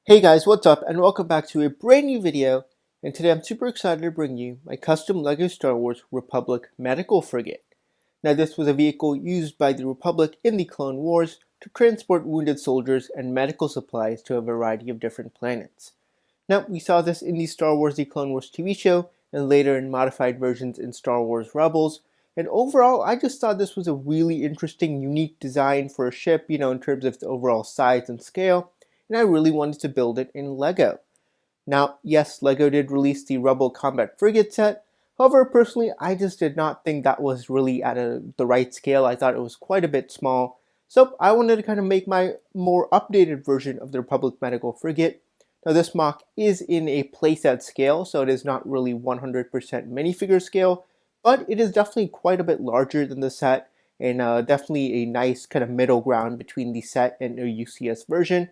Hey guys, what's up and welcome back to a brand new video, and today I'm super excited to bring you my custom LEGO Star Wars Republic Medical Frigate. Now this was a vehicle used by the Republic in the Clone Wars to transport wounded soldiers and medical supplies to a variety of different planets. Now we saw this in the Star Wars The Clone Wars TV show and later in modified versions in Star Wars Rebels, and overall I just thought this was a really interesting, unique design for a ship, in terms of the overall size and scale, and I really wanted to build it in LEGO. Now, yes, LEGO did release the Rebel Combat Frigate set. However, personally, I just did not think that was really at the right scale. I thought it was quite a bit small. So I wanted to kind of make my more updated version of the Republic Medical Frigate. Now this MOC is in a playset scale, so it is not really 100% minifigure scale, but it is definitely quite a bit larger than the set, and definitely a nice kind of middle ground between the set and a UCS version.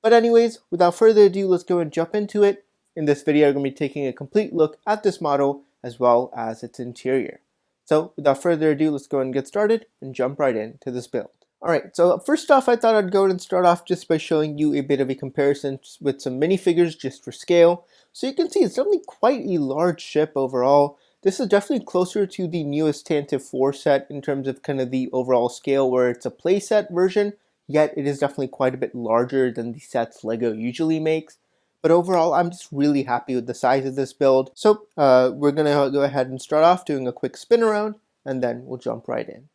But anyways, without further ado, let's go and jump into it. In this video, I'm going to be taking a complete look at this model as well as its interior. So without further ado, let's go and get started and jump right into this build. Alright, so first off, I thought I'd go and start off just by showing you a bit of a comparison with some minifigures just for scale. So you can see it's definitely quite a large ship overall. This is definitely closer to the newest Tantive 4 set in terms of kind of the overall scale, where it's a playset version, yet it is definitely quite a bit larger than the sets LEGO usually makes. But overall, I'm just really happy with the size of this build. So we're going to go ahead and start off doing a quick spin around, and then we'll jump right in.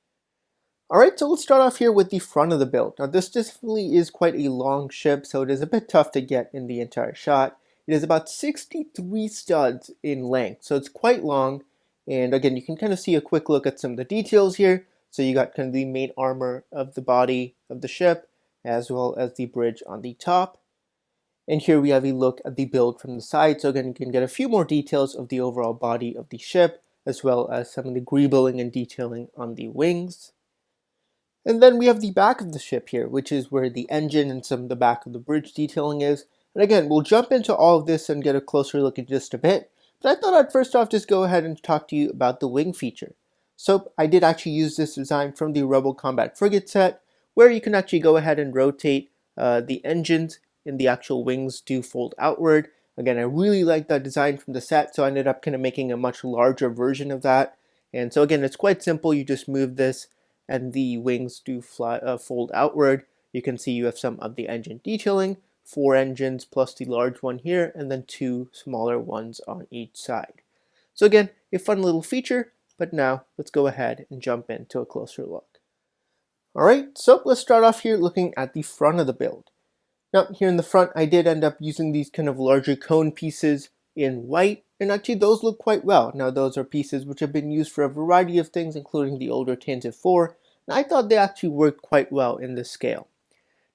Alright, so let's start off here with the front of the build. Now this definitely is quite a long ship, so it is a bit tough to get in the entire shot. It is about 63 studs in length, so it's quite long. And again, you can kind of see a quick look at some of the details here. So you got kind of the main armor of the body of the ship, as well as the bridge on the top. And here we have a look at the build from the side. So again, you can get a few more details of the overall body of the ship, as well as some of the greebling and detailing on the wings. And then we have the back of the ship here, which is where the engine and some of the back of the bridge detailing is. And again, we'll jump into all of this and get a closer look in just a bit. But I thought I'd first off just go ahead and talk to you about the wing feature. So I did actually use this design from the Rebel Combat Frigate set, where you can actually go ahead and rotate the engines, and the actual wings do fold outward. Again, I really like that design from the set, so I ended up kind of making a much larger version of that. And so again, it's quite simple. You just move this and the wings do fold outward. You can see you have some of the engine detailing, 4 engines plus the large one here, and then 2 smaller ones on each side. So again, a fun little feature, but now let's go ahead and jump into a closer look. Alright, so let's start off here looking at the front of the build. Now here in the front, I did end up using these kind of larger cone pieces in white, and actually those look quite well. Now those are pieces which have been used for a variety of things, including the older Tantive 4, and I thought they actually worked quite well in this scale.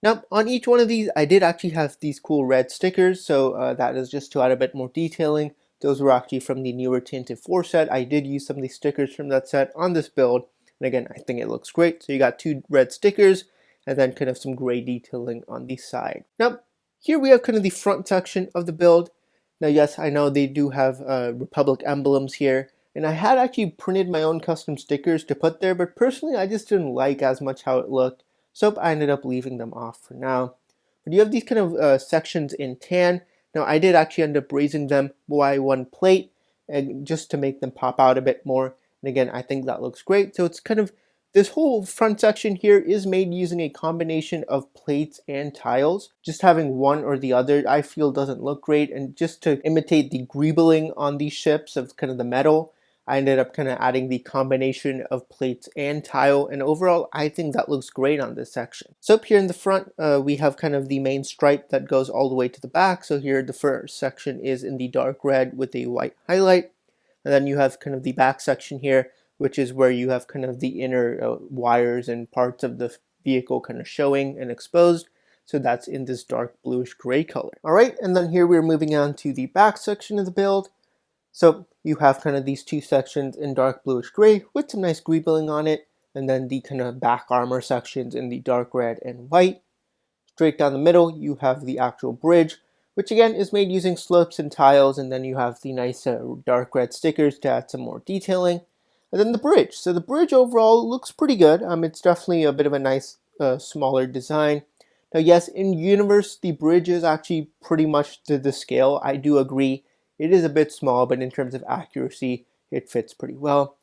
Now on each one of these, I did actually have these cool red stickers, so that is just to add a bit more detailing. Those were actually from the newer Tantive 4 set. I did use some of these stickers from that set on this build, and again, I think it looks great. So you got 2 red stickers, and then kind of some gray detailing on the side. Now, here we have kind of the front section of the build. Now, yes, I know they do have Republic emblems here, and I had actually printed my own custom stickers to put there, but personally, I just didn't like as much how it looked, so I ended up leaving them off for now. But you have these kind of sections in tan. Now, I did actually end up raising them by 1 plate, and just to make them pop out a bit more. And again, I think that looks great. So it's kind of, this whole front section here is made using a combination of plates and tiles. Just having one or the other, I feel, doesn't look great. And just to imitate the greebling on these ships of kind of the metal, I ended up kind of adding the combination of plates and tile, and overall I think that looks great on this section. So up here in the front, we have kind of the main stripe that goes all the way to the back. So here the first section is in the dark red with a white highlight, and then you have kind of the back section here, which is where you have kind of the inner wires and parts of the vehicle kind of showing and exposed. So that's in this dark bluish gray color. Alright, and then here we're moving on to the back section of the build. So you have kind of these 2 sections in dark bluish gray with some nice greebling on it, and then the kind of back armor sections in the dark red and white. Straight down the middle, you have the actual bridge, which again is made using slopes and tiles, and then you have the nice dark red stickers to add some more detailing. And then the bridge. So the bridge overall looks pretty good. It's definitely a bit of a nice smaller design. Now, yes, in universe, the bridge is actually pretty much to the scale. I do agree. It is a bit small, but in terms of accuracy, it fits pretty well.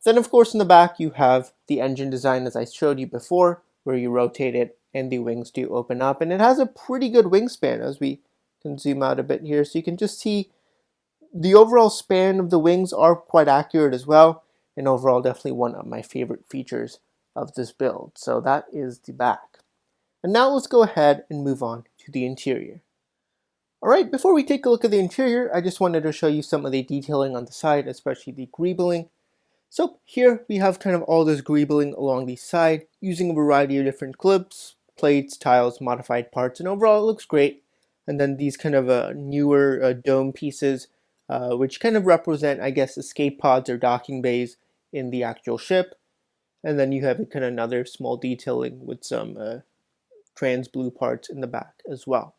Then, of course, in the back, you have the engine design as I showed you before, where you rotate it and the wings do open up. And it has a pretty good wingspan as we can zoom out a bit here. So you can just see the overall span of the wings are quite accurate as well. And overall, definitely one of my favorite features of this build. So that is the back. And now let's go ahead and move on to the interior. Alright, before we take a look at the interior, I just wanted to show you some of the detailing on the side, especially the greebling. So here we have kind of all this greebling along the side, using a variety of different clips, plates, tiles, modified parts, and overall it looks great. And then these kind of newer dome pieces, which kind of represent, I guess, escape pods or docking bays in the actual ship. And then you have kind of another small detailing with some trans blue parts in the back as well.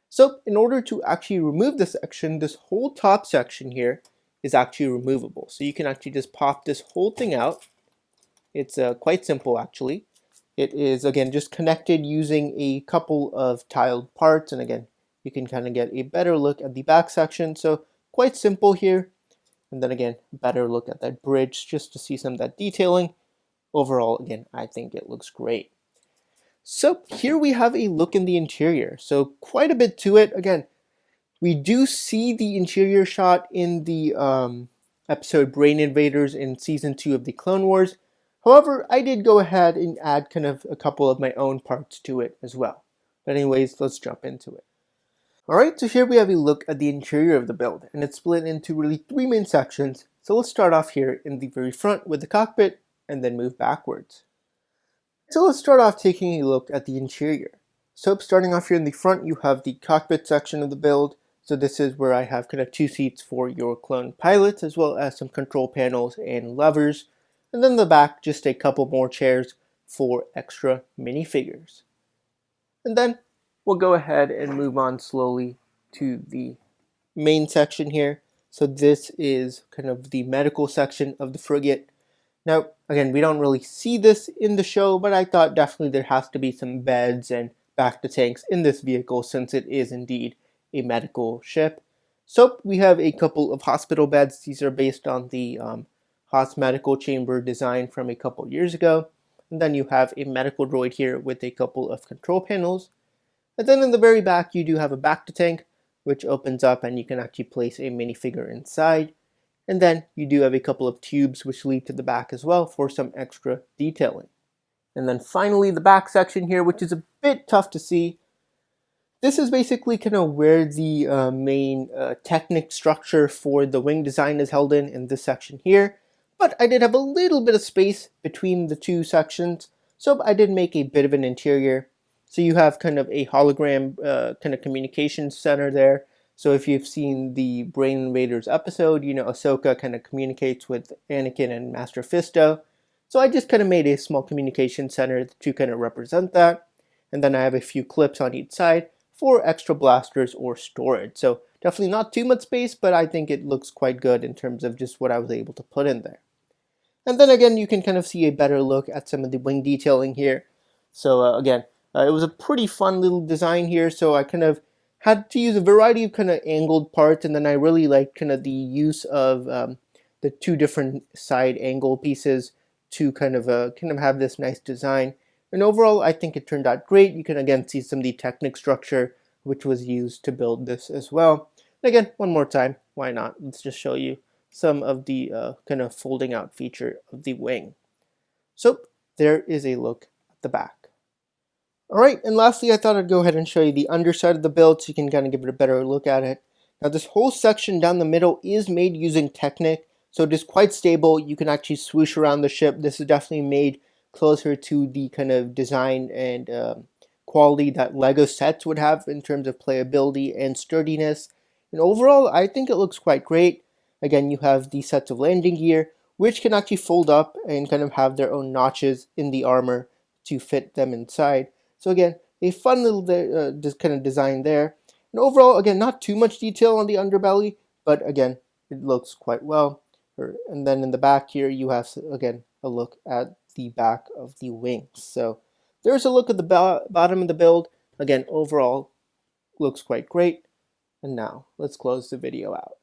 So in order to actually remove this section, this whole top section here is actually removable. So you can actually just pop this whole thing out. It's quite simple actually. It is again just connected using a couple of tiled parts, and again you can kind of get a better look at the back section. So quite simple here. And then again, better look at that bridge just to see some of that detailing. Overall, again, I think it looks great. So here we have a look in the interior. So quite a bit to it. Again, we do see the interior shot in the episode Brain Invaders in Season 2 of the Clone Wars. However, I did go ahead and add kind of a couple of my own parts to it as well. But anyways, let's jump into it. Alright, so here we have a look at the interior of the build, and it's split into really three main sections. So let's start off here in the very front with the cockpit, and then move backwards. So let's start off taking a look at the interior. So starting off here in the front, you have the cockpit section of the build. So this is where I have kind of two seats for your clone pilots, as well as some control panels and levers. And then in the back, just a couple more chairs for extra minifigures. And then we'll go ahead and move on slowly to the main section here. So this is kind of the medical section of the frigate. Now, again, we don't really see this in the show, but I thought definitely there has to be some beds and back to tanks in this vehicle since it is indeed a medical ship. So we have a couple of hospital beds. These are based on the Haas medical chamber design from a couple years ago. And then you have a medical droid here with a couple of control panels. And then in the very back, you do have a back to tank, which opens up and you can actually place a minifigure inside. And then you do have a couple of tubes which lead to the back as well for some extra detailing. And then finally the back section here, which is a bit tough to see. This is basically kind of where the main Technic structure for the wing design is held in this section here. But I did have a little bit of space between the two sections, so I did make a bit of an interior. So you have kind of a hologram kind of communication center there. So if you've seen the Brain Invaders episode, you know Ahsoka kind of communicates with Anakin and Master Fisto. So I just kind of made a small communication center to kind of represent that. And then I have a few clips on each side for extra blasters or storage. So definitely not too much space, but I think it looks quite good in terms of just what I was able to put in there. And then again, you can kind of see a better look at some of the wing detailing here. So again, it was a pretty fun little design here. So I kind of had to use a variety of kind of angled parts, and then I really liked kind of the use of the two different side angle pieces to kind of have this nice design. And overall, I think it turned out great. You can again see some of the Technic structure which was used to build this as well. And again, one more time, why not? Let's just show you some of the kind of folding out feature of the wing. So there is a look at the back. Alright, and lastly, I thought I'd go ahead and show you the underside of the build so you can kind of give it a better look at it. Now this whole section down the middle is made using Technic, so it is quite stable. You can actually swoosh around the ship. This is definitely made closer to the kind of design and quality that LEGO sets would have in terms of playability and sturdiness. And overall, I think it looks quite great. Again, you have the sets of landing gear, which can actually fold up and kind of have their own notches in the armor to fit them inside. So again, a fun little kind of design there. And overall, again, not too much detail on the underbelly, but again, it looks quite well. And then in the back here, you have, again, a look at the back of the wings. So There's a look at the bottom of the build. Again, overall looks quite great. And now let's close the video out.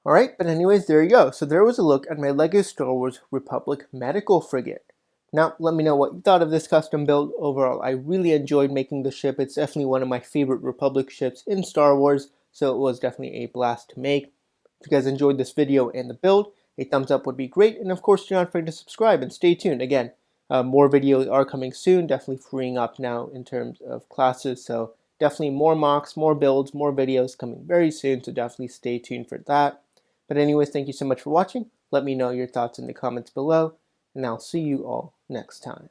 Alright, but anyways, there you go. So there was a look at my LEGO Star Wars Republic Medical Frigate. Now, let me know what you thought of this custom build. Overall, I really enjoyed making the ship. It's definitely one of my favorite Republic ships in Star Wars, so it was definitely a blast to make. If you guys enjoyed this video and the build, a thumbs up would be great. And of course, do not forget to subscribe and stay tuned. Again, more videos are coming soon, definitely freeing up now in terms of classes. So definitely more mocks, more builds, more videos coming very soon. So definitely stay tuned for that. But anyways, thank you so much for watching. Let me know your thoughts in the comments below, and I'll see you all next time.